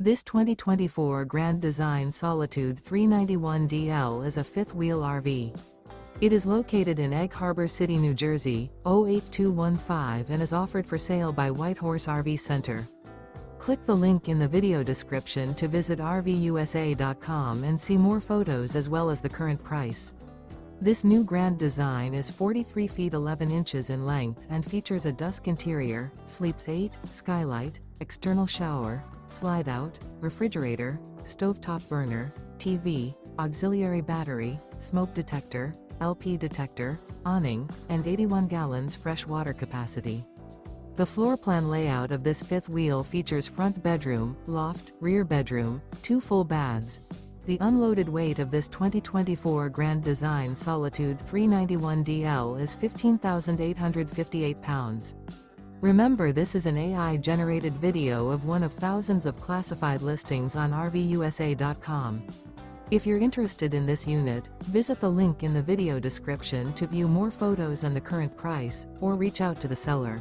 This 2024 Grand Design Solitude 391DL is a fifth-wheel RV. It is located in Egg Harbor City, New Jersey, 08215 and is offered for sale by Whitehorse RV Center. Click the link in the video description to visit RVUSA.com and see more photos as well as the current price. This new Grand Design is 43 feet 11 inches in length and features a DUSK interior, sleeps 8, skylight, external shower, slide-out, refrigerator, stovetop burner, TV, auxiliary battery, smoke detector, LP detector, awning, and 81 gallons fresh water capacity. The floor plan layout of this fifth wheel features front bedroom, loft, rear bedroom, 2 full baths. The unloaded weight of this 2024 Grand Design Solitude 391DL is 15,858 pounds. Remember, this is an AI-generated video of one of thousands of classified listings on RVUSA.com. If you're interested in this unit, visit the link in the video description to view more photos and the current price, or reach out to the seller.